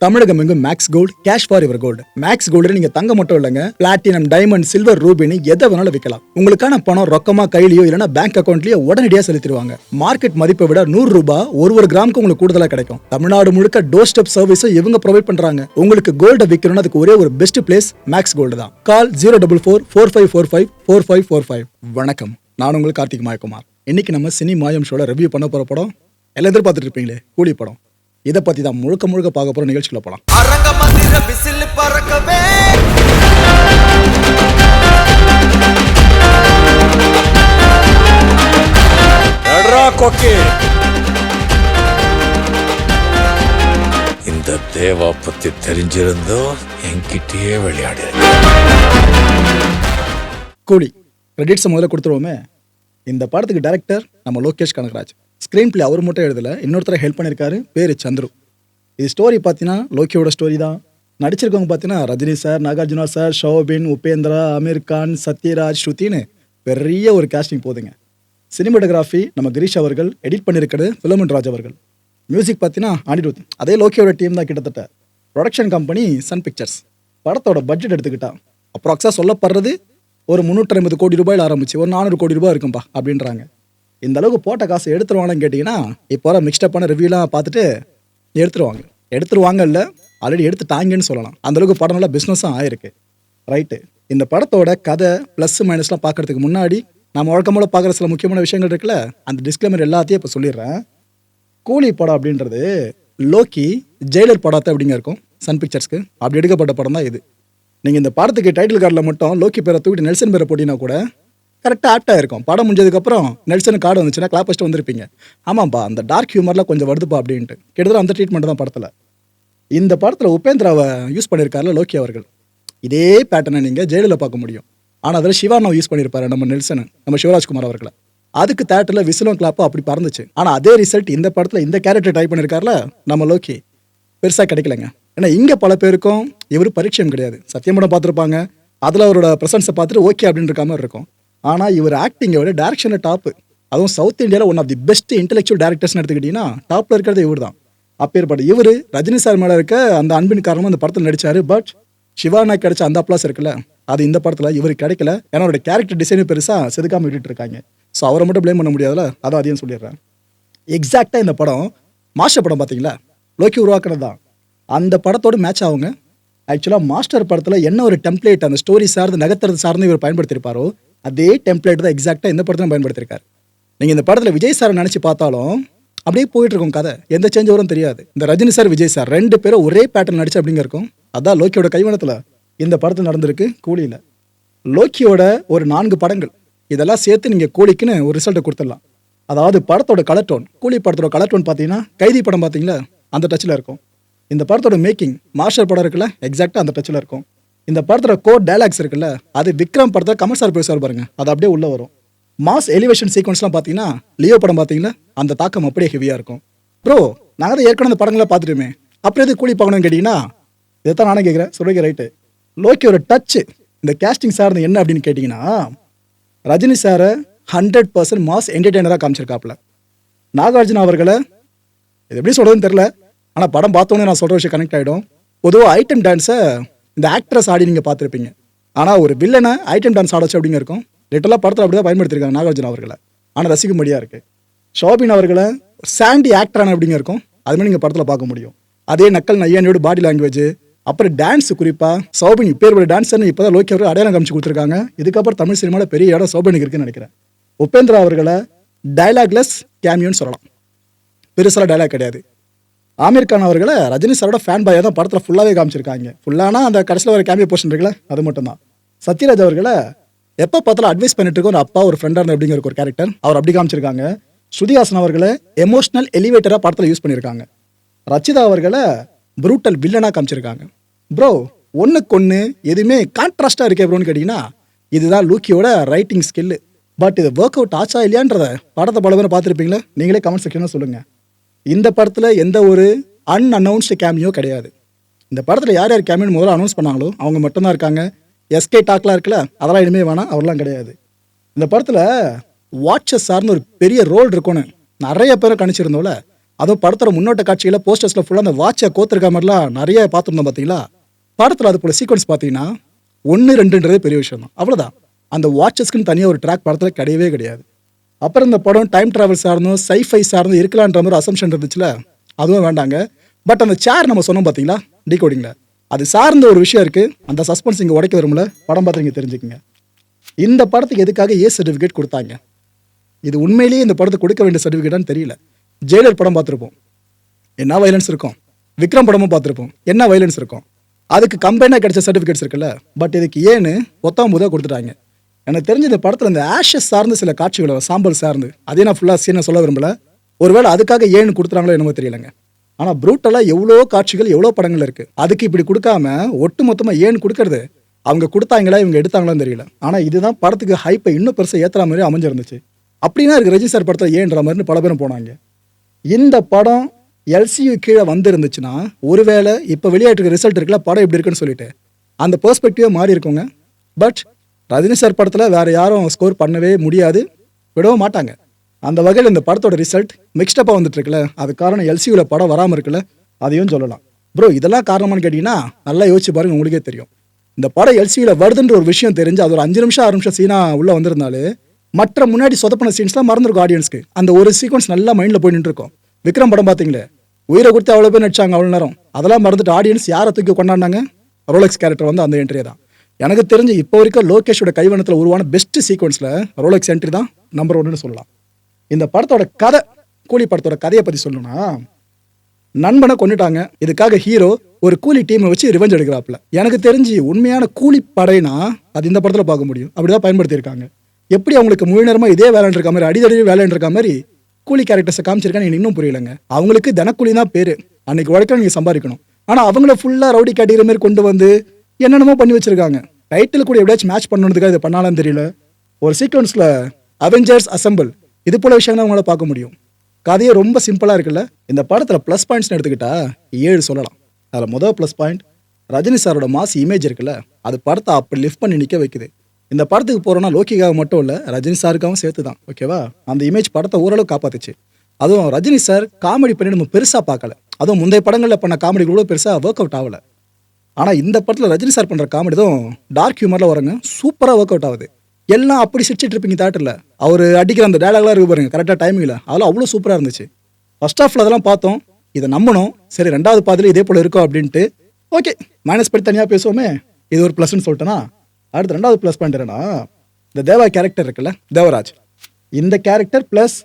தமிழகம் எங்கும் Max Gold, cash for your gold. Max Gold நீங்க தங்க மட்டும் இல்லைங்க, பிளாட்டினம், டைமண்ட், சில்வர், ரூபினி எதை வேணாலும் விற்கலாம். உங்களுக்கான பணம் ரொக்கமா கையிலயோ இல்லைன்னா பேங்க் அக்கௌண்ட்லயோ உடனடியாக செலுத்திடுவாங்க. மார்க்கெட் மதிப்பை விட 100 ரூபாய் ஒரு கிராமுக்கு உங்களுக்கு கூடுதலா கிடைக்கும். தமிழ்நாடு முழுக்க டோர் ஸ்டெப் சர்வீஸும் இவங்க ப்ரொவைட் பண்றாங்க. உங்களுக்கு கோல்ட விற்கணும்னா அதுக்கு ஒரே ஒரு பெஸ்ட் பிளேஸ் மேக்ஸ் கோல்டு தான். கால் 04445454545. வணக்கம், நான் உங்கள் கார்த்திக் மாயகுமார். இன்னைக்கு நம்ம சினி மாயம் ஷோல ரிவ்யூ பண்ண போற படம் எல்லாம் எதிர்பார்த்துட்டு இருப்பீங்களே, கூலி படம். இதை பத்தி தான் முழுக்க பார்க்க போற நிகழ்ச்சிக்குள்ள போலாம். இந்த தேவா பத்தி தெரிஞ்சிருந்தோ என்கிட்டயே விளையாடு. கூலி கிரெடிட்ஸ் முதல்ல கொடுத்துருவோமே. இந்த படத்துக்கு டைரக்டர் நம்ம லோகேஷ் கனகராஜ். ஸ்க்ரீன் பிளே அவர் மட்டும் எழுதல, இன்னொருத்தரை ஹெல்ப் பண்ணியிருக்காரு, பேரு சந்துரு. இது ஸ்டோரி பார்த்தீங்கன்னா லோக்கியோட ஸ்டோரி தான். நடிச்சிருக்கவங்க பார்த்தீங்கன்னா ரஜினி சார், நாகார்ஜுனா சார், ஷோபின், உபேந்திரா, அமீர் கான், சத்யராஜ், ஸ்ருதின்னு பெரிய ஒரு காஸ்டிங் போதுங்க. சினிமாட்டோகிராஃபி நம்ம கிரீஷ் அவர்கள், எடிட் பண்ணியிருக்கிறது ஃபிலமன் ராஜ் அவர்கள். மியூசிக் பார்த்தீங்கன்னா அனிருத், அதே லோக்கியோட டீம் தான் கிட்டத்தட்ட. Production company Sun Pictures. படத்தோட பட்ஜெட் எடுத்துக்கிட்டா அப்ராக்ஸாக சொல்லப்படுறது ஒரு 350 கோடி ரூபாயில் ஆரம்பிச்சு ஒரு 400 கோடி ரூபாய் இருக்கும்பா அப்படின்றாங்க. இந்த அளவுக்கு போட்ட காசு எடுத்துருவாங்கன்னு கேட்டிங்கன்னா, இப்போ வர மிக்ஸ்டப்பான ரிவ்யூலாம் பார்த்துட்டு எடுத்துருவாங்க இல்லை, ஆல்ரெடி எடுத்துட்டாங்கன்னு சொல்லலாம். அந்தளவுக்கு படம் நல்லா பிஸ்னஸும் ஆயிருக்கு. ரைட்டு, இந்த படத்தோட கதை ப்ளஸ் மைனஸ்லாம் பார்க்கறதுக்கு முன்னாடி நம்ம வழக்கம்போல பார்க்குற சில முக்கியமான விஷயங்கள் இருக்குல்ல, அந்த டிஸ்க்ளைமர் எல்லாத்தையும் இப்போ சொல்லிடுறேன். கூலி படம் அப்படின்றது லோக்கி ஜெயிலர் படத்தை அப்படிங்க இருக்கும் சன் பிக்சர்ஸ்க்கு. அப்படி எடுக்கப்பட்ட படம் தான் இது. நீங்கள் இந்த படத்துக்கு டைட்டில் கார்டில் மட்டும் லோக்கி பேரை தூக்கிட்டு நெல்சன் பேரை போட்டினா கூட கரெக்டாக ஆப்டாக இருக்கும். படம் முடிஞ்சதுக்கப்புறம் நெல்சன் கார்டு வந்துச்சுன்னா கிளாப் ஃபஸ்ட்டு வந்திருப்பீங்க. ஆமாப்பா, அந்த டார்க் ஹியூமர்லாம் கொஞ்சம் வருதுப்பா அப்படின்ட்டு. கிட்டத்தட்ட அந்த ட்ரீட்மெண்ட் தான் படத்தில். இந்த படத்தில் உபேந்திராவை யூஸ் பண்ணியிருக்காருல லோக்கி அவர்கள். இதே பேட்டர்னை நீங்கள் ஜெயிலில் பார்க்க முடியும். ஆனால் அதில் சிவானாவை யூஸ் பண்ணியிருப்பாரு நம்ம நெல்சன், நம்ம சிவராஜ்குமார் அவர்களை. அதுக்கு தேட்டரில் விசிலும் கிளாப்பும் அப்படி பறந்துச்சு. ஆனால் அதே ரிசல்ட் இந்த படத்தில் இந்த கேரக்டர் ட்ரை பண்ணியிருக்காருல நம்ம லோக்கி, பெருசாக கிடைக்கலங்க. ஏன்னா இங்கே பல பேருக்கும் இவர் பரிச்சயம் கிடையாது. சத்தியமடம் பார்த்துருப்பாங்க, அதில் அவரோட ப்ரெசன்ஸை பார்த்துட்டு ஓகே அப்படின்னு இருக்க மாதிரி இருக்கும். ஆனால் இவர் ஆக்டிங்கை விட டேரக்ஷனில் டாப்பு. அதுவும் சவுத் இந்தியாவில் one of the best intellectual டேரக்டர்ஸ்னு எடுத்துக்கிட்டிங்கன்னா டாப்பில் இருக்கிறது இவர் தான். அப்பேற்பட்ட இவர் ரஜினி சார் மேலே இருக்க அந்த அன்பின் காரணமாக அந்த படத்தில் நடித்தார். பட் சிவானா கிடைச்ச அந்த அப்ளாஸ் இருக்குல்ல, அது இந்த படத்தில் இவருக்கு கிடைக்கல. ஏன்னா அவரோட கேரக்டர் டிசைனும் பெருசாக செதுக்காமல் விட்டுட்டு இருக்காங்க. ஸோ அவரை மட்டும் ப்ளேம் பண்ண முடியாதுல்ல, அதான் அதையும் சொல்லிடுறேன். எக்ஸாக்டாக இந்த படம் மாஸ்டர் படம் பார்த்தீங்களா, லோக்கி உருவாக்குறது தான். அந்த படத்தோடு மேட்ச் ஆகுங்க. ஆக்சுவலாக மாஸ்டர் படத்தில் என்ன ஒரு டெம்ப்ளேட் அந்த ஸ்டோரி சார்ந்து நகர்த்துறது சார்ந்து இவர் பயன்படுத்தியிருப்பாரோ அதே டெம்ப்ளேட் தான் எக்ஸாக்டாக இந்த படத்தில் பயன்படுத்தியிருக்காரு. நீங்கள் இந்த படத்தில் விஜய் சாரை நினச்சி பார்த்தாலும் அப்படியே போயிட்டு இருக்கும் கதை, எந்த சேஞ்ச் வரும் தெரியாது. இந்த ரஜினி சார், விஜய் சார் 2 பேரும் ஒரே பேட்டர்ன் நடிச்சு அப்படிங்க இருக்கும். அதான் லோக்கியோட கைவனத்தில் இந்த படத்தில் நடந்திருக்கு கூலியில். லோக்கியோட ஒரு 4 படங்கள் இதெல்லாம் சேர்த்து நீங்கள் கூலிக்குன்னு ஒரு ரிசல்ட்டை கொடுத்துடலாம். அதாவது படத்தோட கலர் டோன், கூலி படத்தோட கலர் டோன் பார்த்தீங்கன்னா கைதி படம் பார்த்தீங்களா அந்த டச்சில் இருக்கும். இந்த படத்தோட மேக்கிங் மாஸ்டர் படம் இருக்குல்ல எக்ஸாக்டாக அந்த டச்சில் இருக்கும். இந்த படத்தோட கோட் டைலாக்ஸ் இருக்குல்ல, அது விக்ரம் படத்தில் கமல் சார் பேசுவார் பாருங்க, அது அப்படியே உள்ளே வரும். மாஸ் எலிவேஷன் சீக்வன்ஸ்லாம் பார்த்தீங்கன்னா லியோ படம் பார்த்தீங்கன்னா அந்த தாக்கம் அப்படியே ஹெவியாக இருக்கும். ப்ரோ, நாங்கள் தான் ஏற்கனவே அந்த படங்களை பார்த்துட்டுமே, அப்புறம் எது கூலி பார்க்கணும்னு கேட்டிங்கன்னா இதைத்தான் நானே கேட்குறேன். சொல்லுங்க ரைட்டு. லோக்கியோட டச்சு இந்த கேஸ்டிங் சார்ந்து என்ன அப்படின்னு கேட்டிங்கன்னா, ரஜினி சாரை 100% மாஸ் என்டர்டெய்னராக காமிச்சிருக்காப்புல. நாகார்ஜுனா அவர்களை இது எப்படி சொல்கிறதுன்னு தெரில, ஆனால் படம் பார்த்தோன்னே நான் சொல்கிற விஷயம் கனெக்ட் ஆகிடும். பொதுவாக ஐட்டம் டான்ஸை இந்த ஆக்ட்ரஸ் ஆடி நீங்கள் பார்த்துருப்பீங்க. ஆனால் ஒரு வில்லனை ஐட்டம் டான்ஸ் ஆடச்சு அப்படிங்க இருக்கும். லிட்டலாக படத்தில் அப்படி தான் பயன்படுத்திருக்காங்க நாகார்ஜுனா அவர்களை. ஆனால் ரசிக்கும்படியாக இருக்குது. ஷோபின் அவர்களை சாண்டி ஆக்டரான அப்படிங்க இருக்கும், அதுமாதிரி நீங்கள் படத்தில் பார்க்க முடியும். அதே நக்கல் நையானியோட பாடி லாங்குவேஜ், அப்புறம் டான்ஸ், குறிப்பாக சோபின் இப்பேர் டான்ஸர்னு இப்போ தான் லோக்கி அவர்கள் அடையாளம் காமிச்சு கொடுத்துருக்காங்க. இதுக்கப்புறம் தமிழ் சினிமாவில் பெரிய இடம் சோபினுக்கு இருக்குன்னு நினைக்கிறேன். உபேந்திரா அவர்களை டைலாக்லெஸ் கேமியோன்னு சொல்லலாம், பெருசாக டைலாக் கிடையாது. ஆமீர் கான் அவர்களை ரஜினி சாரோட ஃபேன் பாயாக தான் படத்தில் ஃபுல்லாகவே காமிச்சிருக்காங்க. ஃபுல்லானா அந்த கடைசியில் ஒரு கேமியோ போர்ஷன் இருக்குல்ல, அது மட்டும் தான். சத்யராஜ் அவர்களை எப்போ பார்த்தாலும் அட்வைஸ் பண்ணிட்டு இருக்க ஒரு அப்பா, ஒரு ஃப்ரெண்டாக இருந்த அப்படிங்கிற ஒரு கேரக்டர் அவர் அப்படி காமிச்சிருக்காங்க. ஸ்ருதிஹாசன் அவர்களை எமோஷனல் எலிவேட்டராக படத்தில் யூஸ் பண்ணியிருக்காங்க. ரச்சிதா அவர்களை ப்ரூட்டல் வில்லனாக காமிச்சிருக்காங்க. ப்ரோ, ஒன்றுக்கு ஒன்று எதுவுமே கான்ட்ராஸ்டாக இருக்கே ப்ரோன்னு கேட்டிங்கன்னா இதுதான் லூக்கியோட ரைட்டிங் ஸ்கில்லு. பட் இது ஒர்க் அவுட் ஆச்சா இல்லையான்றத படத்தை பல பேர் பார்த்துருப்பீங்களா, நீங்களே கமெண்ட் செக்ஷனில் சொல்லுங்கள். இந்த படத்தில் எந்த ஒரு அன்அனௌன்ஸ்டு கேமியோ கிடையாது. இந்த படத்தில் யார் யார் கேமியோன்னு முதல்ல அனௌன்ஸ் பண்ணாங்களோ அவங்க மட்டும்தான் இருக்காங்க. எஸ்கே டாக்லாம் இருக்குல்ல, அதெல்லாம் இனிமே வேணாம், அவர்லாம் கிடையாது. இந்த படத்தில் வாட்சஸ் சார்னு ஒரு பெரிய ரோல் இருக்கும்னு நிறைய பேரை கணிச்சிருந்தோம்ல, அதுவும் படத்தோட முன்னோட்ட காட்சியில் போஸ்டர்ஸில் ஃபுல்லாக அந்த வாட்சை கோத்துருக்க மாதிரிலாம் நிறைய பார்த்துருந்தோம் பார்த்தீங்களா. படத்தில் அது போல சீக்வன்ஸ் பார்த்தீங்கன்னா 1-2ன்றதே பெரிய விஷயம் தான், அவ்வளோதான். அந்த வாட்சஸ்க்குன்னு தனியாக ஒரு ட்ராக் படத்தில் கிடையவே கிடையாது. அப்புறம் இந்த படம் டைம் ட்ராவல் சார்ந்தும் சைஃபை சார்ந்தும் இருக்கலான்ற மாதிரி அசம்ஷன் இருந்துச்சுல, அதுவும் வேண்டாங்க. பட் அந்த சேர் நம்ம சொன்னோம் பார்த்தீங்களா டீகோடிங்கில், அது சார்ந்த ஒரு விஷயம் இருக்குது. அந்த சஸ்பென்ஸ் இங்கே உடைக்க வரும்ல, படம் பார்த்து நீங்கள் தெரிஞ்சுக்கங்க. இந்த படத்துக்கு எதுக்காக ஏ சர்டிஃபிகேட் கொடுத்தாங்க? இது உண்மையிலேயே இந்த படத்துக்கு கொடுக்க வேண்டிய சர்டிஃபிகேட்டான்னு தெரியல. ஜெயிலர் படம் பார்த்துருப்போம், என்ன வைலன்ஸ் இருக்கும். விக்ரம் படமும் பார்த்துருப்போம், என்ன வைலன்ஸ் இருக்கும். அதுக்கு கம்பைனாக கிடைச்ச சர்டிஃபிகேட்ஸ் இருக்குல்ல. பட் இதுக்கு ஏன்னு ஒத்தாம்பூதாக கொடுத்துட்டாங்க. எனக்கு தெரிஞ்ச இந்த படத்தில் இந்த ஆஷஸ் சார்ந்து சில காட்சிகளை சாம்பல் சார்ந்து அதே நான் ஃபுல்லாக சீனை சொல்ல விரும்பல. ஒருவேளை அதுக்காக ஏன்னு கொடுத்துறாங்களோ என்னமோ தெரியலங்க. ஆனால் ப்ரூட்டலாக எவ்வளோ காட்சிகள் எவ்வளோ படங்கள் இருக்குது, அதுக்கு இப்படி கொடுக்காம ஒட்டு மொத்தமாக ஏன்னு கொடுக்கறது அவங்க கொடுத்தாங்களா இவங்க எடுத்தாங்களான்னு தெரியல. ஆனால் இதுதான் படத்துக்கு ஹைப்பை இன்னும் பெருசாக ஏற்றுற மாதிரி அமைஞ்சிருந்துச்சு. அப்படின்னா இருக்கு ரஜினி சார் படத்தில் ஏன்ற மாதிரி பல பேரும் போனாங்க. இந்த படம் எல்சியு கீழே வந்துருந்துச்சுன்னா ஒருவேளை இப்போ வெளியாட்டுக்கு ரிசல்ட் இருக்குல்ல, படம் எப்படி இருக்குன்னு சொல்லிட்டு அந்த பெர்ஸ்பெக்டிவே மாறி இருக்குங்க. பட் ரஜினி சார் படத்தில் வேறு யாரும் ஸ்கோர் பண்ணவே முடியாது, விடவும் மாட்டாங்க. அந்த வகையில் இந்த படத்தோட ரிசல்ட் மிக்ஸ்டப்பாக வந்துட்டு இருக்குல்ல, அது காரணம் எல்சியூவில் படம் வராமல் இருக்குல்ல, அதையும் சொல்லலாம். ப்ரோ இதெல்லாம் காரணமானு கேட்டிங்கன்னா நல்லா யோசிச்சு பாருங்க, உங்களுக்கே தெரியும். இந்த படம் எல்சியூவில் வருதுன்ற ஒரு விஷயம் தெரிஞ்சு அது ஒரு 5 நிமிஷம் 6 நிமிஷம் சீனாக உள்ளே வந்திருந்தாலே மற்ற முன்னாடி சொதப்பின சீன்ஸ்லாம் மறந்துருக்கும் ஆடியன்ஸ்க்கு. அந்த ஒரு சீக்வன்ஸ் நல்லா மைண்டில் போய் நின்றுருக்கும். விக்ரம் படம் பார்த்தீங்களே, உயிரை கொடுத்து அவ்வளோ பேர் நடிச்சாங்க அவ்வளோ நேரம், அதெல்லாம் மறந்துட்டு ஆடியன்ஸ் யாரை தூக்கி கொண்டாடினாங்க? ரோலெக்ஸ் கேரக்டர் வந்து அந்த என்ட்ரியே தான். எனக்கு தெரிஞ்சு இப்போ வரைக்கும் லோகேஷோட கைவண்ணத்தில் உருவான பெஸ்ட் சீக்வன்ஸில் ரோலெக்ஸ் என்ட்ரி தான் நம்பர் 1ன்னு சொல்லலாம். இந்த படத்தோட கதை, கூலி படத்தோட கதையை பற்றி சொல்லணும்னா, நண்பனை கொண்டுட்டாங்க, இதுக்காக ஹீரோ ஒரு கூலி டீமை வச்சு ரிவெஞ்ச் எடுக்கிறாப்புல. எனக்கு தெரிஞ்சு உண்மையான கூலி படைனா அது இந்த படத்தில் பார்க்க முடியும். அப்படிதான் பயன்படுத்தியிருக்காங்க. எப்படி அவங்களுக்கு முழு நேரமாக இதே வேலைன்னு இருக்க மாதிரி அடிதடி வேலைன்னு இருக்க மாதிரி கூலி கேரக்டர்ஸை காமிச்சிருக்கான்னு எனக்கு இன்னும் புரியலைங்க. அவங்களுக்கு தினக்கூலி தான் பேர், அன்னைக்கு உழைக்கலாம் நீங்கள் சம்பாதிக்கணும். ஆனால் அவங்கள ஃபுல்லாக ரவுடி காட்டிக்கிற மாதிரி கொண்டு வந்து என்னென்னமோ பண்ணி வச்சிருக்காங்க. டைட்டில் கூட எப்படியாச்சும் மேட்ச் பண்ணணுன்றதுக்காக இதை பண்ணாலும் தெரியல. ஒரு சீக்வன்ஸில் அவெஞ்சர்ஸ் அசம்பிள் இது போல விஷயங்கள் அவங்களால பார்க்க முடியும். கதையே ரொம்ப சிம்பிளாக இருக்குல்ல. இந்த படத்தில் ப்ளஸ் பாயிண்ட்ஸ்னு எடுத்துக்கிட்டா 7 சொல்லலாம். அதில் முதல் ப்ளஸ் பாயிண்ட் ரஜினி சாரோட மாஸ் இமேஜ் இருக்குல்ல, அது படத்தை அப்படி லிஃப்ட் பண்ணி நிற்க வைக்குது. இந்த படத்துக்கு போகிறோன்னா லோக்கிக்காக மட்டும் இல்லை, ரஜினி சாருக்காகவும் சேர்த்து தான், ஓகேவா. அந்த இமேஜ் படத்தை ஓரளவு காப்பாத்துச்சு. அதுவும் ரஜினி சார் காமெடி பண்ணி நம்ம பெருசாக பார்க்கல. அதுவும் முந்தைய படங்களில் பண்ண காமெடி கூட பெருசாக ஒர்க் அவுட் ஆகலை. ஆனால் இந்த படத்தில் ரஜினி சார் பண்ணுற காமெடி தான் டார்க் ஹியூமரில் வரங்க, சூப்பராக ஒர்க் அவுட் ஆகுது. எல்லாம் அப்படி சிரிச்சிட்டு இருப்பீங்க தேட்டரில். அவர் அடிக்கிற அந்த டயலாக்லாம் இருக்கு பாருங்க, கரெக்டாக டைமிங்கில், அதெல்லாம் அவ்வளோ சூப்பராக இருந்துச்சு. ஃபர்ஸ்ட் ஹாஃபில் அதெல்லாம் பார்த்தோம், இதை நம்பணும். சரி, 2வது பாதியில் இதே போல் இருக்கும் அப்படின்ட்டு ஓகே, மைனஸ் படி தனியாக பேசுவோமே, இது ஒரு ப்ளஸ்ன்னு சொல்லிட்டேன்னா. அடுத்து 2வது ப்ளஸ் பாயிண்ட் என்னன்னா, இந்த தேவா கேரக்டர் இருக்குல்ல, தேவராஜ், இந்த கேரக்டர் ப்ளஸ்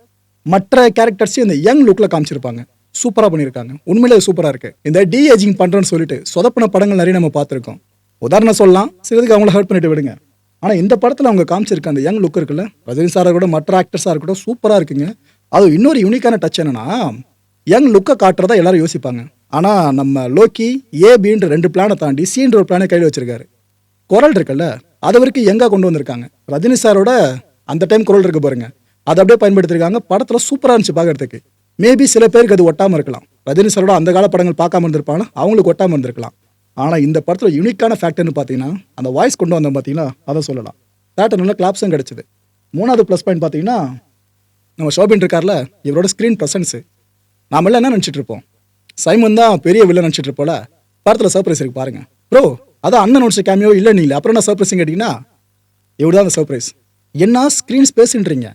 மற்ற கேரக்டர்ஸையும் இந்த யங் லுக்கில் காமிச்சிருப்பாங்க. சூப்பராக பண்ணியிருக்காங்க, உண்மையிலே சூப்பராக இருக்கு. இந்த டி ஏஜிங் பண்ணுறோன்னு சொல்லிட்டு சொதப்பின படங்கள் நிறைய நம்ம பார்த்துருக்கோம். உதாரணம் சொல்லலாம், சிலதுக்கு அவங்கள ஹர்ட் பண்ணிட்டு விடுங்க. ஆனால் இந்த படத்தில் அவங்க காமிச்சிருக்க அந்த யங் லுக் இருக்குல்ல, ரஜினி சாராக கூட மற்ற ஆக்டர்ஸாக இருக்கட்டும், சூப்பராக இருக்குங்க. அது இன்னொரு யூனிக்கான டச் என்னன்னா, யங் லுக்கை காட்டுறதா எல்லாரும் யோசிப்பாங்க. ஆனால் நம்ம லோக்கி ஏபின்ற 2 பிளானை தாண்டி சீன்ற ஒரு பிளானை கையில் வச்சிருக்காரு. குரல் இருக்குல்ல, அது வரைக்கும் எங்கே கொண்டு வந்திருக்காங்க. ரஜினி சாரோட அந்த டைம் குரல் இருக்கு பாருங்க, அதை அப்படியே பயன்படுத்திருக்காங்க. படத்தில் சூப்பராக இருந்துச்சு பார்க்கறதுக்கு. மேபி சில பேருக்கு அது ஒட்டாமல் இருக்கலாம். ரஜினி சாரோட அந்த கால படங்கள் பார்க்காம இருந்திருப்பாங்க, அவங்களுக்கு ஒட்டாமல் இருந்திருக்கலாம். ஆனால் இந்த படத்தில் யூனிக்கான ஃபேக்டர்னு பார்த்தீங்கன்னா, அந்த வாய்ஸ் கொண்டு வந்தோம் பார்த்தீங்களா, அதை சொல்லலாம். தேட்டர் நல்ல கிளாப்ஸும் கிடச்சிது. 3வது ப்ளஸ் பாயிண்ட் பார்த்தீங்கன்னா, நம்ம ஷோபின் இருக்கார்ல, இவரோட ஸ்க்ரீன் ப்ரெசன்ஸு. நாமெல்லாம் என்ன நினச்சிட்டு இருப்போம், சைமன் தான் பெரிய வில்லன் நினச்சிட்டு இருப்போல. படத்தில் சர்ப்ரைஸ் இருக்கு பாருங்க ப்ரோ, அதான் அண்ணன் நோட்ஸ் கேமியோ இல்லை நீங்களே, அப்புறம் என்ன சர்ப்ரைஸ் கேட்டிங்கன்னா, இவ்வளோ தான் அந்த சர்ப்ரைஸ். என்ன ஸ்க்ரீன் ஸ்பேஸ்ன்றீங்க.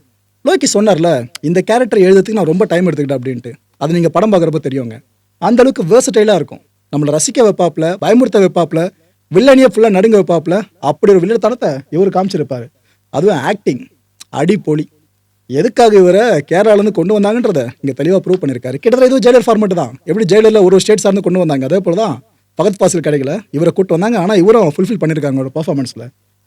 லோக்கி சொன்னார்ல, இந்த கேரக்டர் எழுதுறதுக்கு நான் ரொம்ப டைம் எடுத்துக்கிட்டேன் அப்படின்ட்டு. அது நீங்கள் படம் பார்க்குறப்ப தெரியுங்க. அந்த அளவுக்கு வேர்சடைலாக இருக்கும். நம்மளை ரசிக்க வைப்பாப்புல, பயமுறுத்த வைப்பாப்புல, வில்லனியை ஃபுல்லாக நடுங்க வைப்பாப்புல. அப்படி ஒரு வில்லத்தனத்தை இவர் காமிச்சிருப்பாரு. அதுவும் ஆக்டிங் அடிப்பொலி. எதுக்காக இவரை கேரளாலேருந்து கொண்டு வந்தாங்கன்றதை இங்கே தெளிவாக ப்ரூவ் பண்ணியிருக்காரு. கிட்டத்தட்ட இதுவும் ஜெயிலர் ஃபார்மேட் தான். எப்படி ஜெயிலரில் ஒரு ஸ்டேட் சார்ந்து கொண்டு வந்தாங்க, அதே போல தான் பகத் பாசில் கிடைக்கல, இவரை கூட்டு வந்தாங்க. ஆனால் இவரும் ஃபுல்ஃபில் பண்ணியிருக்காங்க ஒரு பர்ஃபார்மன்ஸில்.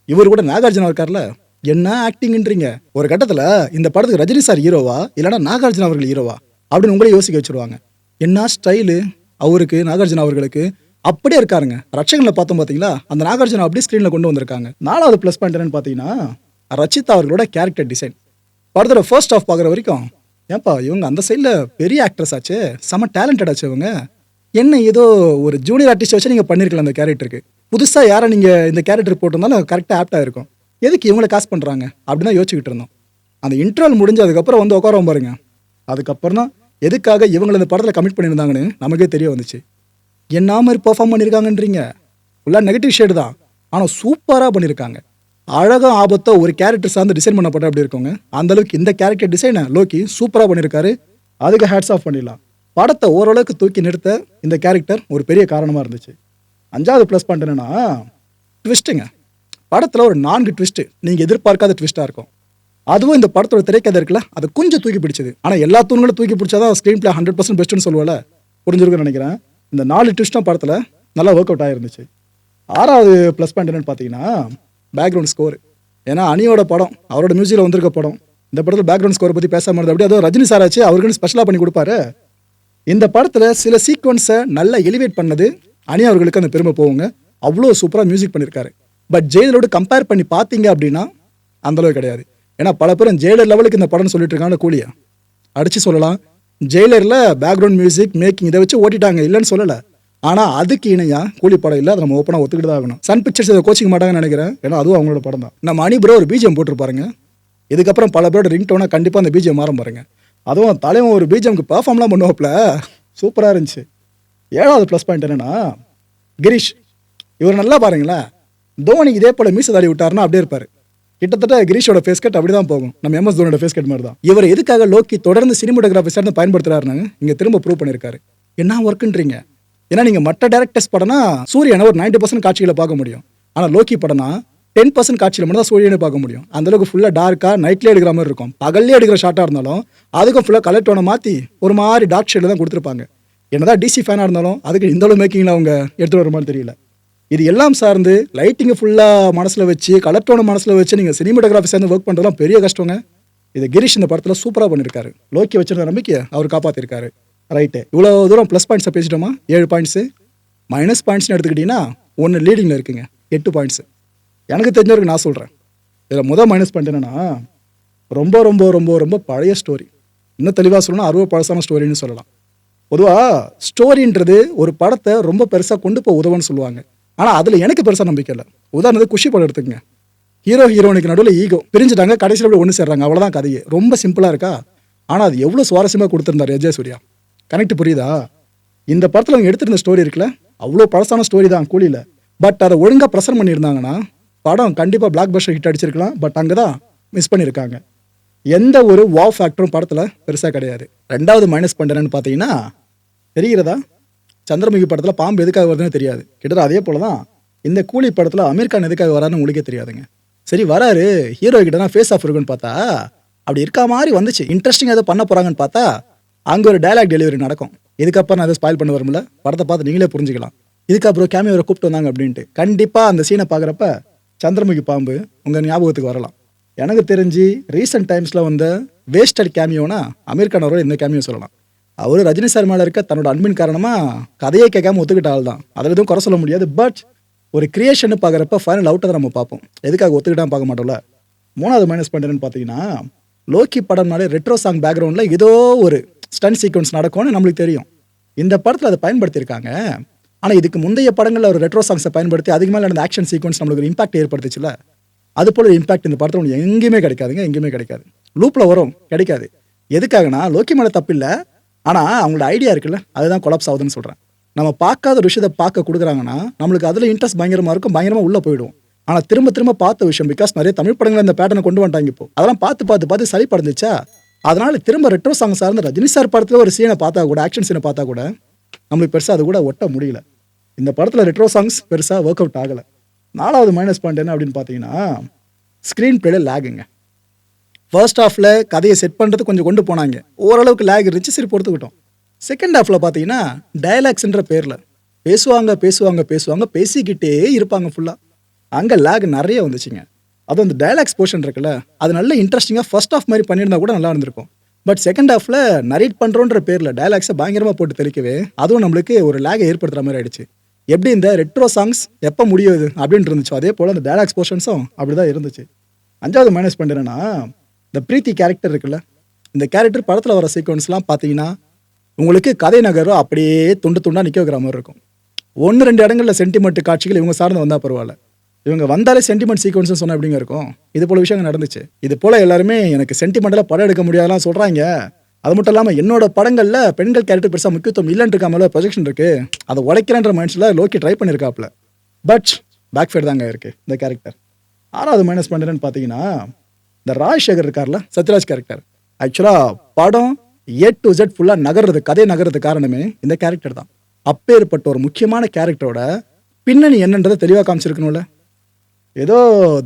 இவர் கூட நாகார்ஜுனா இருக்கார்ல, என்ன ஆக்டிங்ன்றீங்க. ஒரு கட்டத்தில் இந்த படத்துக்கு ரஜினி சார் ஹீரோவா இல்லைனா நாகார்ஜுனா அவர்கள் ஹீரோவா அப்படின்னு உங்களே யோசிக்க வச்சுருவாங்க. என்ன ஸ்டைலு அவருக்கு, நாகார்ஜுனா அவர்களுக்கு அப்படியே இருக்காருங்க. ரட்சகனில் பார்த்தோம் பார்த்தீங்களா, அந்த நாகார்ஜுனா அப்படியே ஸ்க்ரீனில் கொண்டு வந்திருக்காங்க. 4வது ப்ளஸ் பாயிண்ட் என்னன்னு பார்த்தீங்கன்னா, ரச்சிதா அவர்களோட கேரக்டர் டிசைன். படத்தோட ஃபர்ஸ்ட் ஆஃப் பார்க்குற வரைக்கும், ஏன்பா இவங்க அந்த சைடில் பெரிய ஆக்ட்ரஸ் ஆச்சு, செம்ம டேலண்டட் ஆச்சு இவங்க, என்ன ஏதோ ஒரு ஜூனியர் ஆர்டிஸ்ட் வச்சு நீங்கள் பண்ணியிருக்கலாம் அந்த கேரக்டருக்கு, புதுசாக யாரை நீங்கள் இந்த கேரக்டர் போட்டிருந்தாலும் கரெக்டாக ஆப்டாக இருக்கும், எதுக்கு இவங்களை காசு பண்ணுறாங்க அப்படின்னு தான் யோசிச்சுக்கிட்டு இருந்தோம். அந்த இன்டர்வல் முடிஞ்சு அதுக்கப்புறம் வந்து உட்காரோம் பாருங்க, அதுக்கப்புறம் தான் எதுக்காக இவங்களை இந்த படத்தில் கமிட் பண்ணியிருந்தாங்கன்னு நமக்கே தெரிய வந்துச்சு. என்ன மாதிரி பெர்ஃபார்ம் பண்ணியிருக்காங்கன்றீங்க, ஃபுல்லாக நெகட்டிவ் ஷேடு தான், ஆனால் சூப்பராக பண்ணியிருக்காங்க. அழகாக ஆபத்தோ ஒரு கேரக்டர் சார்ந்து டிசைன் பண்ணப்பட்ட அப்படி இருக்கோங்க. அந்தளவுக்கு இந்த கேரக்டர் டிசைனை லோக்கி சூப்பராக பண்ணியிருக்காரு. அதுக்கு ஹேட்ஸ் ஆஃப் பண்ணிடலாம். படத்தை ஓரளவுக்கு தூக்கி நிறுத்த இந்த கேரக்டர் ஒரு பெரிய காரணமாக இருந்துச்சு. 5வது ப்ளஸ் பாயிண்ட் என்னன்னா ட்விஸ்ட்டுங்க. படத்தில் ஒரு 4 ட்விஸ்ட்டு நீங்கள் எதிர்பார்க்காத ட்விஸ்ட்டாக இருக்கும். அதுவும் இந்த படத்தோட திரைக்கதை இருக்குல்ல, அதை கொஞ்சம் தூக்கி பிடிச்சது. ஆனால் எல்லா தூண்களும் தூக்கி பிடிச்சாதான் ஸ்க்ரீன் பிளே 100% பெஸ்ட்டுன்னு சொல்லுவாள். புரிஞ்சிருக்குன்னு நினைக்கிறேன். இந்த 4 ட்விஸ்ட்டும் படத்தில் நல்லா ஒர்க் அவுட் ஆகிருந்துச்சு. 6வது ப்ளஸ் பாயிண்ட் என்னென்னு பார்த்தீங்கன்னா பேக்ரவுண்ட் ஸ்கோர். ஏன்னா அனியோட படம், அவரோட மியூசிக்கில் வந்திருக்க படம். இந்த படத்தில் பேக்ரவுண்ட் ஸ்கோரை பற்றி பேசாமல் இருந்தது. அப்படியே அதுவும் ரஜினி சார் ஆச்சு, அவருக்குன்னு ஸ்பெஷலாக பண்ணி கொடுப்பாரு. இந்த படத்தில் சில சீக்வன்ஸை நல்லா எலிவேட் பண்ணது அனி அவர்களுக்கு அந்த பெருமை போகுங்க. அவ்வளோ சூப்பராக மியூசிக் பண்ணியிருக்காரு. பட் ஜெயிலரோடு கம்பேர் பண்ணி பார்த்தீங்க அப்படின்னா அந்தளவு கிடையாது. ஏன்னா பல பேரும் ஜெயிலர் லெவலுக்கு இந்த படம்னு சொல்லிட்டு இருக்காங்க. கூலியா அடிச்சு சொல்லலாம். ஜெயிலரில் பேக்ரவுண்ட் மியூசிக் மேக்கிங் இதை வச்சு ஓட்டிட்டாங்க, இல்லைன்னு சொல்லலை. ஆனால் அதுக்கு இணையாக கூலி படம் இல்லை, அதை நம்ம ஓப்பனாக ஒத்துக்கிட்டு தான் ஆகணும். சன் பிக்சர்ஸ் இதை கோச்சிக்க மாட்டாங்கன்னு நினைக்கிறேன். ஏன்னா அதுவும் அவங்களோட படம் தான். நம்ம அனி ப்ரோ ஒரு பிஜிஎம் போட்டிருப்பாருங்க. இதுக்கப்புறம் பல பேரோட ரிங் டோனாக கண்டிப்பாக அந்த பிஜிஎம் மாறும் பாருங்க. அதுவும் தலைவன் ஒரு பிஜிஎம்க்கு பெர்ஃபார்ம்லாம் பண்ணுவாப்புல, சூப்பராக இருந்துச்சு. 7வது ப்ளஸ் பாயிண்ட் என்னென்னா கிரீஷ். இவர் நல்லா பாருங்களேன், தோனி இதே போல் மீசை தாடி விட்டாருன்னா அப்படியே இருப்பார். கிட்டத்தட்ட கிரீஷோட ஃபேஸ் கட் அப்படி தான் போகும். நம்ம MS தோனியோட ஃபேஸ் கட் மாதிரி தான். இவர் எதுக்காக லோக்கி தொடர்ந்து சினிமோட்டோகிராஃபி சார்ந்து பயன்படுத்துறாருன்னு இங்கே திரும்ப ப்ரூவ் பண்ணியிருக்காரு. என்ன ஒர்க்குன்றீங்க? ஏன்னா நீங்கள் மற்ற டேரக்டர்ஸ் படம்னா சூரியனை ஒரு 90% காட்சிகளை பார்க்க முடியும். ஆனால் லோக்கி படம்னா 10% காட்சியில் மட்டும் தான் சூரியனை பார்க்க முடியும். அந்தளவுக்கு ஃபுல்லாக டார்க்காக நைட்லேயே எடுக்கிற மாதிரி இருக்கும். பகல்லே எடுக்கிற ஷார்ட்டாக இருந்தாலும் அதுக்கும் ஃபுல்லாக கலர் டோனை மாற்றி ஒரு மாதிரி டார்க் ஷேடில் தான் கொடுத்துருப்பாங்க. என்னதான் DC ஃபேனாக இருந்தாலும் அதுக்கு இந்தளவு மேக்கிங்கில் அவங்க எடுத்துகிட்டு வர மாதிரி தெரியல. இது எல்லாம் சார்ந்து லைட்டிங்கை ஃபுல்லாக மனசில் வச்சு கலர் டோனை மனசில் வச்சு நீங்கள் சினிமோட்டோகிராஃபி சேர்ந்து ஒர்க் பண்ணுறதுலாம் பெரிய கஷ்டங்க. இது கிரீஷ் இந்த படத்தில் சூப்பராக பண்ணியிருக்காரு. லோக்கி வச்சிருந்த நம்பிக்கையை அவர் காப்பாற்றிருக்காரு. ரைட்டு, இவ்வளோ தூரம் ப்ளஸ் பாயிண்ட்ஸை பேசிட்டோமா? 7 பாயிண்ட்ஸு. மைனஸ் பாயிண்ட்ஸ்னு எடுத்துக்கிட்டிங்கன்னா 1 லீடிங்கில் இருக்குங்க, 8 பாயிண்ட்ஸு. எனக்கு தெரிஞ்சவருக்கு நான் சொல்கிறேன். இதில் முதல் மைனஸ் பாயிண்ட் என்னென்னா ரொம்ப ரொம்ப ரொம்ப ரொம்ப பழைய ஸ்டோரி. இன்னும் தெளிவாக சொல்லணும்னா 60 பழசான ஸ்டோரின்னு சொல்லலாம். பொதுவாக ஸ்டோரின்றது ஒரு படத்தை ரொம்ப பெருசாக கொண்டு போய் உதவுன்னு சொல்லுவாங்க. ஆனால் அதில் எனக்கு பெருசாக நம்பிக்கை இல்லை. உதாரணத்துக்கு குஷி படம் எடுத்துக்கங்க. ஹீரோ ஹீரோனுக்கு நடுவில் ஈகோ பிரிஞ்சுட்டாங்க, கடைசியில் அப்படி ஒன்று சேர்றாங்க, அவ்வளோதான் கதையே. ரொம்ப சிம்பிளாக இருக்கா? ஆனால் அது எவ்வளோ சுவாரஸ்யமாக கொடுத்துருந்தார் எஜே சூர்யா. கனெக்ட் புரியுதா? இந்த படத்தில் அவங்க எடுத்திருந்த ஸ்டோரி இருக்குல்ல, அவ்வளோ பழசான ஸ்டோரி தான் கூலியில். பட் அதை ஒழுங்காக ப்ரெசென்ட் பண்ணியிருந்தாங்கன்னா படம் கண்டிப்பாக பிளாக் பஸ்டர் ஹிட் அடிச்சிருக்கலாம். பட் அங்கே தான் மிஸ் பண்ணியிருக்காங்க. எந்த ஒரு வாவ் ஃபேக்டரும் படத்தில் பெருசாக கிடையாது. 2வது மைனஸ் பாயிண்ட் என்னன்னு பார்த்தீங்கன்னா தெரிகிறதா, சந்திரமுகி படத்தில் பாம்பு எதுக்காக வருதுன்னு தெரியாது. கிட்டத்தட்ட அதே போல தான் இந்த கூலி படத்தில் அமீர் கான் எதுக்காக வரான்னு உங்களுக்கே தெரியாதுங்க. சரி வராரு, ஹீரோ கிட்ட தான் ஃபேஸ் ஆஃப் இருக்குன்னு பார்த்தா அப்படி இருக்கா மாதிரி வந்துச்சு. இன்ட்ரெஸ்டிங்காக எதை பண்ண போகிறாங்கன்னு பார்த்தா அங்கே ஒரு டயலாக் டெலிவரி நடக்கும். இதுக்கப்புறம் நான் அதை ஸ்பாயில் பண்ண வரும்ல, படத்தை பார்த்து நீங்களே புரிஞ்சுக்கலாம். இதுக்கப்புறம் கேமியோரை கூப்பிட்டு வந்தாங்க அப்படின்ட்டு. கண்டிப்பாக அந்த சீனை பார்க்குறப்ப சந்திரமுகி பாம்பு உங்கள் ஞாபகத்துக்கு வரலாம். எனக்கு தெரிஞ்சு ரீசெண்ட் டைம்ஸில் வந்த வேஸ்டட் கேமியோனா அமீர் கான் அவரோட இந்த கேமியோ சொல்லலாம். அவர் ரஜினி சார் மேலே இருக்க தன்னோட அன்பின் காரணமாக கதையை கேட்காம ஒத்துக்கிட்ட ஆள் தான். அதில் எதுவும் குறை சொல்ல முடியாது. பட் ஒரு கிரியேஷன் பார்க்குறப்ப ஃபைனல் அவுட்டை தான் நம்ம பார்ப்போம். எதுக்காக ஒத்துக்கிட்டால் பார்க்க மாட்டோம்ல. 3வது மைனஸ் பாயிண்ட் என்னன்னு பார்த்தீங்கன்னா லோக்கி படம்னாலே ரெட்ரோ சாங் பேக்ரவுண்டில் ஏதோ ஒரு ஸ்டன் சீக்வன்ஸ் நடக்கும்னு நம்மளுக்கு தெரியும். இந்த படத்தில் அதை பயன்படுத்தியிருக்காங்க. ஆனால் இதுக்கு முந்தைய படங்களில் ஒரு ரெட்ரோ சாங்ஸை பயன்படுத்தி அதுக்கு மேலே நடந்த ஆக்ஷன் சீக்வன்ஸ் நம்மளுக்கு ஒரு இம்பாக்ட் ஏற்படுத்துச்சுல, அது போல ஒரு இம்பாக்ட் இந்த படத்தில் ஒன்று எங்கேயுமே கிடைக்காதுங்க. எங்கேயுமே கிடைக்காது. லூப்பில் வரும், கிடைக்காது. எதுக்காகனா லோக்கி மேலே தப்பில்லை, ஆனால் அவங்களோட ஐடியா இருக்குல்ல, அதுதான் கொலாப்ஸ் ஆகுதுன்னு சொல்கிறேன். நம்ம பார்க்காத ஒரு விஷயத்தை பார்க்க கொடுக்குறாங்கன்னா நம்மளுக்கு அதில் இன்ட்ரெஸ்ட் பயங்கரமாக இருக்கும், பயங்கரமாக உள்ளே போயிடும். ஆனால் திரும்ப திரும்ப பார்த்த விஷயம், பிகாஸ் நிறைய தமிழ் படங்கள் இந்த பேட்டர்னை கொண்டு வந்துட்டாங்க. இப்போ அதெல்லாம் பார்த்து பார்த்து பார்த்து சரி படைஞ்சிச்சா, அதனால திரும்ப ரெட்ரோ சாங் சார்ந்த ரஜினி சார் படத்தில் ஒரு சீனை பார்த்தா கூட, ஆக்ஷன் சீனை பார்த்தா கூட நம்மளுக்கு பெருசாக அது கூட ஒட்ட முடியல. இந்த படத்தில் ரெட்ரோ சாங்ஸ் பெருசாக ஒர்க் அவுட் ஆகலை. 4வது மைனஸ் பாயிண்ட் என்ன அப்படின்னு பார்த்தீங்கன்னா ஸ்க்ரீன் பிளேல லேகுங்க. ஃபர்ஸ்ட் ஹாஃபில் கதையை செட் பண்ணுறது கொஞ்சம் கொண்டு போனாங்க, ஓரளவுக்கு லேக் இருந்துச்சு, சரி பொறுத்துக்கிட்டோம். செகண்ட் ஹாஃபில் பார்த்தீங்கன்னா டயலாக்ஸ்ன்ற பேரில் பேசுவாங்க பேசுவாங்க பேசுவாங்க பேசிக்கிட்டே இருப்பாங்க ஃபுல்லாக. அங்கே லேக் நிறைய வந்துச்சுங்க. அதுவும் அந்த டயலாக்ஸ் போர்ஷன் இருக்குல்ல, அது நல்ல இன்ட்ரெஸ்டிங்காக ஃபர்ஸ்ட் ஹாஃப் மாதிரி பண்ணியிருந்தா கூட நல்லா இருந்திருக்கும். பட் செகண்ட் ஹாஃபில் நரேட் பண்ணுறோன்ற பேரில் டயலாக்ஸை பயங்கரமாக போட்டு தெளிக்கவே அதுவும் நம்மளுக்கு ஒரு லேகை ஏற்படுத்துகிற மாதிரி ஆயிடுச்சு. எப்படி இந்த ரெட்ரோ சாங்ஸ் எப்போ முடியுது அப்படின்ட்டு இருந்துச்சோ அதே போல் அந்த டயலாக்ஸ் போர்ஷன்ஸும் அப்படி தான் இருந்துச்சு. 5வது மைனஸ் பாயிண்ட் என்னன்னா இந்த பிரீத்தி கேரக்டர் இருக்குல்ல, இந்த கேரக்டர் படத்தில் வர சீக்வன்ஸ்லாம் பார்த்தீங்கன்னா உங்களுக்கு கதை நகரம் அப்படியே துண்டு துண்டாக நிற்க வைக்கிற மாதிரி இருக்கும். 1-2 இடங்களில் சென்டிமெண்ட் காட்சிகள் இவங்க சார்ந்து வந்தால் பரவாயில்ல, இவங்க வந்தாலே சென்டிமெண்ட் சீக்வன்ஸ் சொன்னால் எப்படிங்க இருக்கும். இது போல விஷயங்கள் நடந்துச்சு. இது போல் எல்லாருமே எனக்கு சென்டிமெண்டலாக படம் எடுக்க முடியாதெல்லாம் சொல்கிறாங்க. அது மட்டும் இல்லாமல் என்னோட படங்களில் பெண்கள் கேரக்டர் பெருசாக முக்கியத்துவம் இல்லைன்னு இருக்காமல ப்ரொஜெக்ஷன் இருக்கு, அதை உடைக்கிறேன்ற மைண்ட்ஸில் லோக்கி ட்ரை பண்ணியிருக்காப்புல. பட் பேக் ஃபேர் தாங்க இருக்கு இந்த கேரக்டர். 6வது மைனஸ் பண்ணுறேன்னு பார்த்தீங்கன்னா, இந்த ராஜசேகர் இருக்கார்ல, சத்யராஜ் கேரக்டர். ஆக்சுவலாக படம் A to Z ஃபுல்லாக நகர்றது, கதை நகர்றது காரணமே இந்த கேரக்டர் தான். அப்பேற்பட்ட ஒரு முக்கியமான கேரக்டரோட பின்னணி என்னன்றதை தெளிவாக காமிச்சிருக்கணும்ல. ஏதோ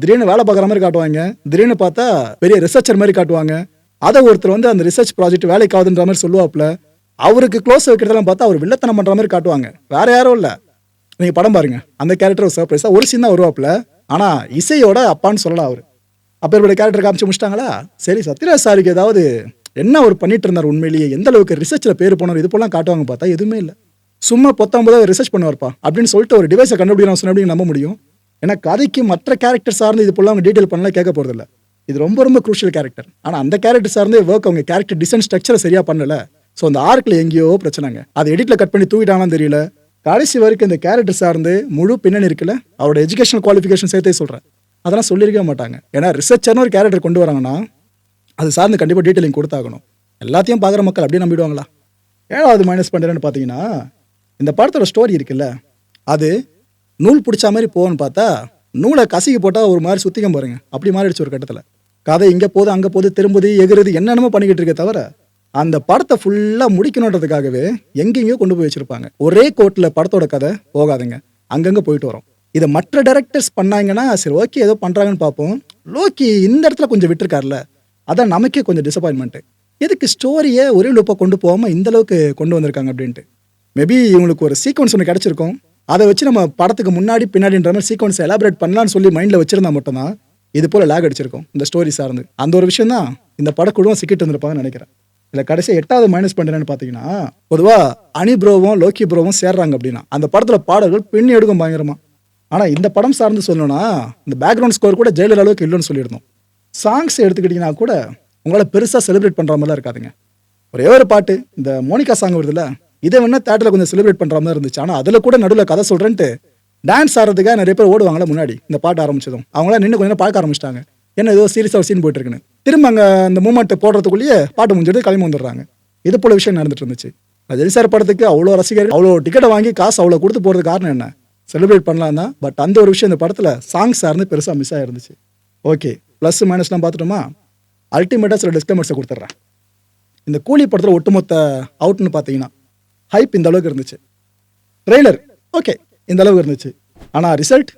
திடீர்னு வேலை பார்க்குற மாதிரி காட்டுவாங்க, திடீர்னு பார்த்தா பெரிய ரிசர்ச்சர் மாதிரி காட்டுவாங்க. அதை ஒருத்தர் வந்து அந்த ரிசர்ச் ப்ராஜெக்ட் வேலைக்காகுதுன்ற மாதிரி சொல்லுவாப்புல. அவருக்கு க்ளோஸ் வைக்கிறதெல்லாம் பார்த்தா அவர் வில்லத்தனம் பண்ணுற மாதிரி காட்டுவாங்க. வேற யாரும் இல்லை, நீங்கள் படம் பாருங்க, அந்த கேரக்டர் சர்ப்ரைஸாக ஒரு சீன் தான் வருவாப்புல. ஆனால் இசையோட அப்பான்னு சொல்லலாம் அவர். அப்பேற்பட்ட கேரக்டர் காமிச்சு முடிச்சிட்டாங்களா. சரி, சத்யராஜ் சாருக்கு ஏதாவது என்ன அவர் பண்ணிட்டு இருந்தார், உண்மையிலேயே எந்த அளவுக்கு ரிசர்ச்சில் பேர் போனார், இது போலாம் காட்டுவாங்க. பார்த்தா எதுவுமே இல்லை, சும்மா 19 ரிசர்ச் பண்ணுவார்ப்பா அப்படின்னு சொல்லிட்டு ஒரு டிவைஸை கண்டுபிடிக்கணும் சொன்ன எப்படி நம்ப முடியும்? ஏன்னா கதைக்கு மற்ற கேரக்டர் சார்ந்து இது போல அவங்க டீட்டெயில் பண்ணலாம் கேட்க போகிறதில்ல. இது ரொம்ப ரொம்ப குரூஷியல் கேரக்டர். ஆனால் அந்த கேரக்டர் சார்ந்து ஒர்க் அவங்க கேரக்டர் டிசைன் ஸ்ட்ரக்சரை சரியாக பண்ணல. ஸோ அந்த ஆர்க்கில் எங்கேயோ பிரச்சனைங்க. அது எடிட்டில் கட் பண்ணி தூக்கிட்டாங்கன்னு தெரியல. கடைசி வரைக்கும் இந்த கேரக்டர் சார்ந்து முழு பின்னணி இருக்குல்ல, அவரோட எஜுகேஷனல் குவாலிஃபிகேஷன் சேர்த்தே சொல்கிறேன், அதெல்லாம் சொல்லியிருக்கவே மாட்டாங்க. ஏன்னா ரிசர்ச்சர்னு ஒரு கேரக்டர் கொண்டு வராங்கன்னா அது சார்ந்து கண்டிப்பாக டீட்டெயிலிங் கொடுத்தாகணும். எல்லாத்தையும் பார்க்குற மக்கள் அப்படியே நம்பிடுவாங்களா? 7வது மைனஸ் பண்ணுறேன்னு பார்த்தீங்கன்னா, இந்த படத்தோட ஸ்டோரி இருக்குல்ல, அது நூல் பிடிச்ச மாதிரி போகணும்னு பார்த்தா நூலை கசக்கி போட்டால் ஒரு மாதிரி சுத்திக்கம் பாருங்க, அப்படி மாறிடுச்சு ஒரு கட்டத்தில். கதை இங்கே போகுது அங்கே போகுது, திரும்புது எகுறது, என்னென்னமோ பண்ணிக்கிட்டு இருக்கே தவிர அந்த படத்தை ஃபுல்லாக முடிக்கணுன்றதுக்காகவே எங்கெங்கேயோ கொண்டு போய் வச்சிருப்பாங்க. ஒரே கோட்டில் படத்தோட கதை போகாதுங்க, அங்கங்கே போயிட்டு வரும். இதை மற்ற டைரக்டர்ஸ் பண்ணாங்கன்னா சரி ஓகே ஏதோ பண்ணுறாங்கன்னு பார்ப்போம். லோக்கி இந்த இடத்துல கொஞ்சம் விட்டுருக்காருல, அதான் நமக்கே கொஞ்சம் டிசப்பாயின்மெண்ட்டு. எதுக்கு ஸ்டோரியை ஒரே லூப்பாக கொண்டு போகாமல் இந்த அளவுக்கு கொண்டு வந்திருக்காங்க அப்படின்ட்டு. மேபி இவங்களுக்கு ஒரு சீக்வன்ஸ் ஒன்று கிடச்சிருக்கும், அதை வச்சு நம்ம படத்துக்கு முன்னாடி பின்னாடின்ற மாதிரி சீக்வன்ஸை எலாபரேட் பண்ணலான்னு சொல்லி மைண்டில் வச்சிருந்தா மட்டும்தான் இது போல் லேக் அடிச்சிருக்கும் இந்த ஸ்டோரி சார்ந்து. அந்த ஒரு விஷயம் தான் இந்த படக்குழுவும் சிக்கிட்டு வந்திருப்பாங்கன்னு நினைக்கிறேன். இல்லை கடைசி 8வது மைனஸ் பண்ணுறேன்னு பார்த்தீங்கன்னா, பொதுவாக அனி ப்ரோவும் லோக்கி ப்ரோவும் சேர்றாங்க அப்படின்னா அந்த படத்தில் பாடல்கள் பின்னி எடுக்கும் பயங்கரமா. ஆனால் இந்த படம் சார்ந்து சொல்லணும்னா இந்த பேக்ரவுண்ட் ஸ்கோர் கூட ஜெயிலர் அளவுக்கு இல்லைன்னு சொல்லியிருந்தோம். சாங்ஸ் எடுத்துக்கிட்டிங்கன்னா கூட உங்களால் பெருசாக செலிப்ரேட் பண்ணுற மாதிரிலாம் இருக்காதுங்க. ஒரே ஒரு பாட்டு, இந்த மோனிகா சாங் வருதுல்ல, இதை வேணா தேட்டரில் கொஞ்சம் செலிப்ரேட் பண்ணுற மாதிரி இருந்துச்சு. ஆனால் அதில் கூட நடுவில் கதை சொல்கிறேன்ட்டு டான்ஸ் ஆடுறதுக்காக நிறைய பேர் ஓடுவாங்களா முன்னாடி இந்த பாட்டு ஆரம்பிச்சதும். அவங்களாம் நின்று கொஞ்சம் பார்க்க ஆரம்பிச்சிட்டாங்க, என்ன ஏதோ சீரியஸாக ஒரு சீன் போயிட்டு இருக்குன்னு. திரும்ப அங்கே அந்த மூமெண்ட்டை போடுறதுக்குள்ளேயே பாட்டு முடிஞ்சிட்டு கிளம்பி வந்துடுறாங்க. இது போல விஷயம் நடந்துட்டு இருந்துச்சு. ரஜினி சார் படத்துக்கு அவ்வளோ ரசிகர்கள் அவ்வளோ டிக்கெட்டை வாங்கி காசு அவ்வளோ கொடுத்து போகிறது காரணம் என்ன, செலிப்ரேட் பண்ணலாம் தான். பட் அந்த ஒரு விஷயம் இந்த படத்தில் சாங்ஸ் சார்ந்து பெருசாக மிஸ் ஆகிருந்துச்சு. ஓகே, ப்ளஸ் மைனஸ்லாம் பார்த்துட்டோமா. அல்டிமேட்டாக சில டிஸ்க்ளைமர்ஸை கொடுத்துட்றேன். இந்த கூலி படத்தில் ஒட்டுமொத்த அவுட்னு பார்த்தீங்கன்னா ஹைப் இந்த அளவுக்கு இருந்துச்சு. ட்ரெய்லர் ஓகே இந்த அளவுக்கு இருந்துச்சு. ஆனால் ரிசல்ட்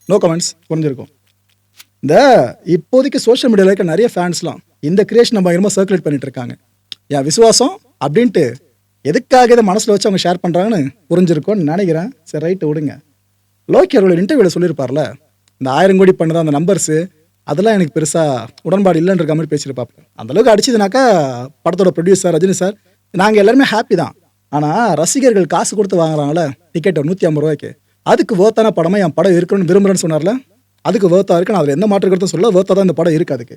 நோ கமெண்ட்ஸ், குறைஞ்சிருக்கும். இந்த இப்போதைக்கு சோஷியல் மீடியாவில் இருக்க நிறைய ஃபேன்ஸ்லாம் இந்த கிரியேஷனை பயங்கரமாக சர்க்குலேட் பண்ணிட்டு இருக்காங்க. என் விசுவாசம் அப்படின்ட்டு எதுக்காக இதை மனசில் வச்சு அவங்க ஷேர் பண்ணுறாங்கன்னு புரிஞ்சிருக்கோன்னு நினைக்கிறேன். சரி ரைட்டு விடுங்க. லோக்கி அவரோட இன்டர்வியூவில் சொல்லியிருப்பார்ல, இந்த 1000 கோடி பண்ணதான் அந்த நம்பர்ஸு அதெல்லாம் எனக்கு பெருசாக உடன்பாடு இல்லைன்ற மாதிரி பேசியிருப்பாங்க. அந்தளவுக்கு அடிச்சதுனாக்கா படத்தோட ப்ரொடியூசர் ரஜினி சார் நாங்கள் எல்லாருமே ஹாப்பி தான். ஆனால் ரசிகர்கள் காசு கொடுத்து வாங்குறாங்களே டிக்கெட் 150 ரூபாய்க்கு, அதுக்கு வேர்த்தான படமாக என் படம் இருக்கணும்னு விரும்புகிறேன்னு சொன்னார்ல, அதுக்கு வேர்த்தாக இருக்கு. நான் அதில் எந்த மாற்று கருத்தும் சொல்ல, வேர்த்தாக தான் இந்த படம் இருக்குது அதுக்கு.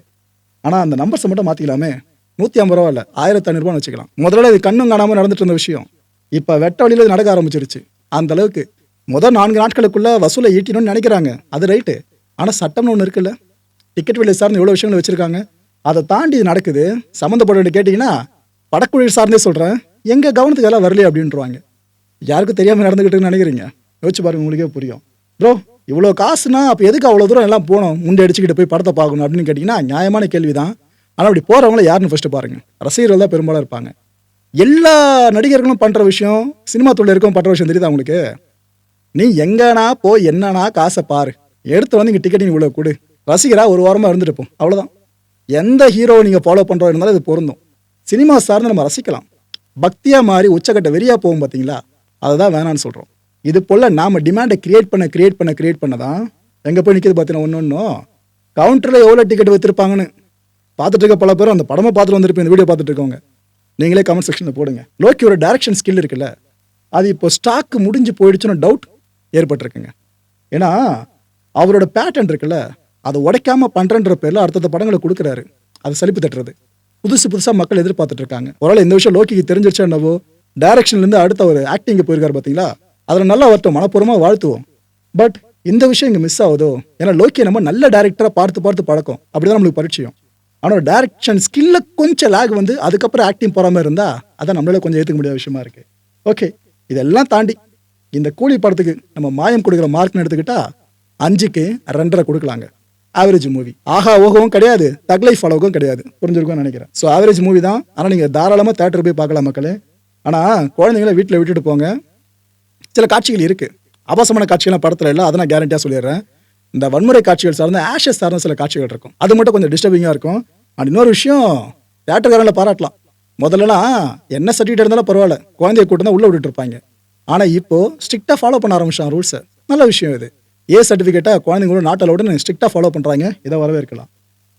ஆனால் அந்த நம்பர்ஸை மட்டும் மாற்றிக்கலாமே, 150 ரூபா இல்லை 1500 வச்சுக்கலாம். முதல்ல இது கண்ணும் காணாமல் நடந்துட்டு இருந்த விஷயம் இப்போ வெட்ட வழியில் நடக்க ஆரம்பிச்சிருச்சு. அந்த அளவுக்கு முதல் 4 நாட்களுக்குள்ள வசூலை ஈட்டினோன்னு நினைக்கிறாங்க, அது ரைட்டு. ஆனால் சட்டம்னு ஒன்று இருக்குல்ல, டிக்கெட் விலை சார்ந்து எவ்வளோ விஷயங்கள் வச்சுருக்காங்க, அதை தாண்டி இது நடக்குது. சம்மந்தப்பட்ட கேட்டிங்கன்னா படக்குழு சார்ந்தே சொல்கிறேன், எங்கள் கவனத்துக்கு எல்லாம் வரலையே அப்படின்ட்டுருவாங்க. யாருக்கும் தெரியாமல் நடந்துக்கிட்டுன்னு நினைக்கிறீங்க, யோசிச்சு பாருங்க, உங்களுக்கே புரியும். ப்ரோ இவ்வளோ காசுனா அப்போ எதுக்கு அவ்வளோ தூரம் எல்லாம் போகணும், முண்டை அடிச்சுக்கிட்டு போய் படத்தை பார்க்கணும் அப்படின்னு கேட்டிங்கன்னா நியாயமான கேள்வி தான். ஆனால் அப்படி போகிறவங்கள யாருன்னு ஃபஸ்ட்டு பாருங்கள், ரசிகர்கள் தான் பெரும்பாலும் இருப்பாங்க. எல்லா நடிகர்களும் பண்ணுற விஷயம், சினிமா தொழில் இருக்கும் பண்ணுற விஷயம் தெரியுது அவங்களுக்கு. நீ எங்கன்னா போய் என்னன்னா காசை பாரு, எடுத்து வந்து இங்கே டிக்கெட்டிங் இவ்வளோ கொடு, ரசிகராக ஒரு வாரமாக இருந்துட்டு போம், அவ்வளோதான். எந்த ஹீரோவை நீங்கள் ஃபாலோ பண்ணுறோம் இருந்தாலும் இது பொருந்தும். சினிமா சார்ந்து நம்ம ரசிக்கலாம், பக்தியாக மாறி உச்சக்கட்ட வெறியாக போகும் பார்த்தீங்களா, அதை தான் வேணான்னு சொல்கிறோம். இது போல் நாம் டிமாண்டை கிரியேட் பண்ண தான் எங்கே போய் நிற்கிது பார்த்தீங்கன்னா ஒன்றும் கவுண்டரில் எவ்வளோ டிக்கெட் வச்சுருப்பாங்கன்னு பார்த்துட்டு இருக்க பல பேரும் அந்த படமாக பார்த்துட்டு வந்துருப்பேன். இந்த வீடியோ பார்த்துட்டு இருக்கவங்க நீங்களே கமெண்ட் செக்ஷனில் போடுங்க. லோக்கியோட டைரக்ஷன் ஸ்கில் இருக்குல்ல, அது இப்போ ஸ்டாக்கு முடிஞ்சு போயிடுச்சுன்னு டவுட் ஏற்பட்டிருக்குங்க. ஏன்னா அவரோட பேட்டர்ன் இருக்குல்ல, அதை உடைக்காமல் பண்ணுறன்ற பேரில் அடுத்த படங்களை கொடுக்குறாரு. அது சலிப்பு தட்டுறது. புதுசாக மக்கள் எதிர்பார்த்துட்டு இருக்காங்க. ஒருவேளை இந்த விஷயம் லோக்கிக்கு தெரிஞ்சிருச்சா என்னவோ, டைரக்ஷன்லேருந்து அடுத்த ஒரு ஆக்டிங்கு போயிருக்காரு பார்த்தீங்களா, அதில் நல்லா வரட்டும், மனப்பூர்வமாக வாழ்த்துவோம். பட் இந்த விஷயம் இங்கே மிஸ் ஆகுதோ, ஏன்னா லோக்கியை நம்ம நல்ல டேரக்டராக பார்த்து பழக்கம், அப்படி தான் நம்மளுக்கு பரிச்சயம். ஆனால் டைரக்ஷன் ஸ்கில்ல கொஞ்சம் லேக் வந்து அதுக்கப்புறம் ஆக்டிங் போகிற மாதிரி இருந்தால் அதான் நம்மளால கொஞ்சம் ஏற்றுக்க முடியாத விஷயமா இருக்குது. ஓகே, இதெல்லாம் தாண்டி இந்த கூலி படத்துக்கு நம்ம மாயம் கொடுக்குற மார்க்னு எடுத்துக்கிட்டா 5க்கு 2.5 கொடுக்கலாங்க. Average movie. ஆஹா ஓகவும் கிடையாது, தக் லைஃப் அளவுக்கும் கிடையாது. புரிஞ்சிருக்கும்னு நினைக்கிறேன். ஸோ ஆவரேஜ் மூவி தான். ஆனால் நீங்கள் தாராளமாக தேட்டர் போய் பார்க்கலாம் மக்களே. ஆனால் குழந்தைங்கள வீட்டில் விட்டுட்டு போங்க. சில காட்சிகள் இருக்குது, அபாசமான காட்சிகள்லாம் படத்தில் இல்லை, அதை நான் கேரண்டியாக சொல்லிடுறேன். இந்த வன்முறை காட்சிகள் சார்ந்த ஆஷஸ் சார்ந்த சில காட்சிகள் இருக்கும், அது மட்டும் கொஞ்சம் டிஸ்டர்பிங்காக இருக்கும். அண்ட் இன்னொரு விஷயம், தேட்டர்காரங்களை பாராட்டலாம். முதல்லலாம் என்ன சர்டிஃபிகேட் இருந்தாலும் பரவாயில்ல, குழந்தைய கூட்டம் தான் உள்ளே விட்டுட்டு இருப்பாங்க. ஆனால் இப்போ ஸ்ட்ரிக்டாக ஃபாலோ பண்ண ஆரம்பிச்சான் ரூல்ஸை. நல்ல விஷயம் இது. சர்டிஃபிகேட்டை குழந்தைங்களோட நாட்டிலோட ஸ்ட்ரிக்டாக ஃபாலோ பண்ணுறாங்க, இதை வரவேற்கலாம்.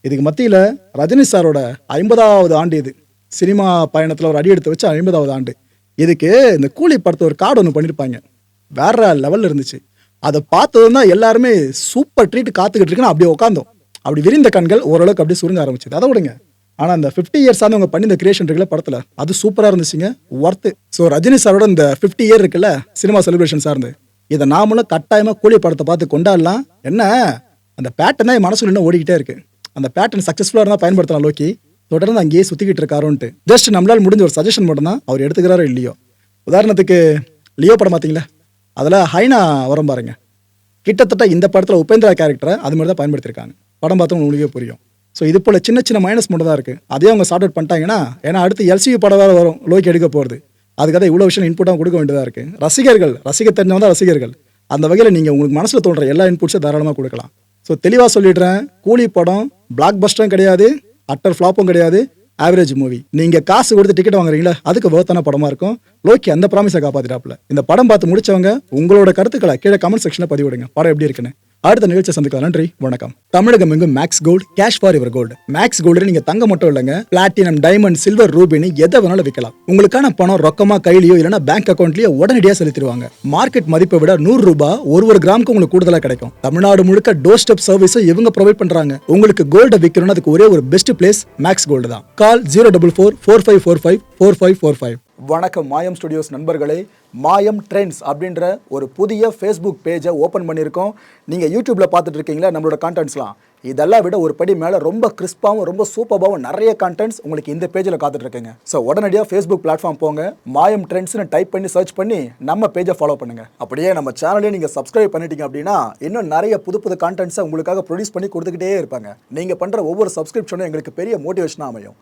இதுக்கு மத்தியில் ரஜினி சாரோட 50வது ஆண்டு இது. சினிமா பயணத்தில் ஒரு அடி எடுத்து வச்சு 50வது ஆண்டு. இதுக்கு இந்த கூலி படத்தை ஒரு கார்டு ஒன்று பண்ணியிருப்பாங்க, வேற லெவலில் இருந்துச்சு. அதை பார்த்ததும் தான் எல்லாருமே சூப்பர் ட்ரீட் காத்துக்கிட்டு இருக்குன்னு அப்படியே உட்காந்தோம். அப்படி விரிந்த கண்கள் ஓரளவுக்கு அப்படியே சுருங்க ஆரம்பிச்சது. அதை விடுங்க, ஆனால் அந்த 50 இயர்ஸ் அவங்க பண்ணி இந்த கிரியேஷன் இருக்குல்ல படத்தில், அது சூப்பராக இருந்துச்சுங்க, ஒர்த்து. ஸோ ரஜினி சாரோட இந்த 50 இயர் இருக்குல்ல சினிமா செலிப்ரேஷன் சார்ந்து, இதை நாமளும் கட்டாயமாக கூலி படத்தை பார்த்து கொண்டாடலாம். என்ன அந்த பேட்டர்ன் தான் என் மனசுல இன்னும் ஓடிக்கிட்டே இருக்கு. அந்த பேட்டர்ன் சக்ஸஸ்ஃபுல்லாக இருந்தால் பயன்படுத்தலாம் லோக்கி. தொடர்ந்து அங்கேயே சுற்றிக்கிட்டு இருக்காரோன்ட்டு ஜஸ்ட் நம்மளால் முடிஞ்ச ஒரு சஜஷன் மட்டும் தான் அவர் எடுத்துக்கிறாரோ இல்லையோ. உதாரணத்துக்கு லியோ படம் பார்த்தீங்களா, அதில் ஹைனா வரும் பாருங்க, கிட்டத்தட்ட இந்த படத்தில் உபேந்திரா கேரக்டரை அது மாதிரி தான் பயன்படுத்தியிருக்காங்க. படம் பார்த்தோம் உங்களுக்கே புரியும். ஸோ இது போல் சின்ன சின்ன மைனஸ் மட்டும் தான் இருக்குது. அதே அவங்க சார்ட் அவுட் பண்ணிட்டாங்கன்னா, ஏன்னா அடுத்து எல்சிவி படம் வேறு வரும் லோக்கி எடுக்க போகிறது, அதுக்காக இவ்வளோ விஷயம் இன்புட்டாக கொடுக்க வேண்டியதாக இருக்குது. ரசிக தெரிஞ்சவங்க தான் ரசிகர்கள். அந்த வகையில் நீங்கள் உங்களுக்கு மனசில் தோன்ற எல்லா இன்புட்ஸும் தாராளமாக கொடுக்கலாம். ஸோ தெளிவாக சொல்லிடுறேன், கூலி படம் பிளாக் பஸ்டரும் கிடையாது, அட்டர் ஃப்ளாப்பும் கிடையாது, ஆவரேஜ் மூவி. நீங்கள் காசு கொடுத்து டிக்கெட் வாங்குறீங்களா, அதுக்கு வர்த்தான படமாக இருக்கும். லோக்கி அந்த ப்ராமிஸை காப்பாற்றிட்டாப்புல. இந்த படம் பார்த்து முடிச்சவங்க உங்களோட கருத்துக்களை கீழே கமெண்ட் செக்ஷனில் பதிவிடுங்க, படம் எப்படி இருக்குன்னு. அடுத்த நிகழ்ச்சியை சந்திக்கலாம். நன்றி, வணக்கம். தமிழகம் எங்கும் Max Gold, cash for your gold. Max Gold நீங்க தங்க மட்டும் இல்லைங்க, பிளாட்டினம், டைமண்ட், சில்வர், ரூபினி எதை வேணாலும் விற்கலாம். உங்களுக்கான பணம் ரொக்கமா கையிலயோ இல்லைன்னா பேங்க் அக்கௌண்ட்லயோ உடனடியாக செலுத்திடுவாங்க. மார்க்கெட் மதிப்பை விட 100 ரூபாய் ஒரு கிராமுக்கு உங்களுக்கு கூடுதலாக கிடைக்கும். தமிழ்நாடு முழுக்க டோர் ஸ்டெப் சர்வீஸும் இவங்க ப்ரொவைட் பண்றாங்க. உங்களுக்கு கோல்ட விற்கணும்னு அதுக்கு ஒரே ஒரு பெஸ்ட் பிளேஸ் மேக்ஸ் கோல்டு தான். கால் 04445454545. வணக்கம் மாயம் ஸ்டுடியோஸ் நண்பர்களே. மாயம் ட்ரெண்ட்ஸ் அப்படின்ற ஒரு புதிய ஃபேஸ்புக் பேஜை ஓப்பன் பண்ணியிருக்கோம். நீங்கள் யூடியூப்பில் பார்த்துட்டு இருக்கீங்களா நம்மளோட கான்டென்ட்ஸ்லாம், இதெல்லாம் விட ஒரு படி மேலே ரொம்ப கிறிஸ்பாகவும் ரொம்ப சூப்பராகவும் நிறைய கான்டென்ட்ஸ் உங்களுக்கு இந்த பேஜில் காத்துட்ருக்குங்க. ஸோ உடனடியாக ஃபேஸ்புக் பிளாட்ஃபார்ம் போங்க, மாயம் ட்ரெண்ட்ஸ்னு டைப் பண்ணி சர்ச் பண்ணி நம்ம பேஜை ஃபாலோ பண்ணுங்கள். அப்படியே நம்ம சேனலையும் நீங்கள் சப்ஸ்கிரைப் பண்ணிட்டீங்க அப்படின்னா இன்னும் நிறைய புது கான்டென்ட்ஸை உங்களுக்காக ப்ரொடியூஸ் பண்ணி கொடுத்துக்கிட்டே இருப்பாங்க. நீங்கள் பண்ணுற ஒவ்வொரு சப்ஸ்கிரிப்ஷனும் எங்களுக்கு பெரிய மோட்டிவேஷனாக அமையும்.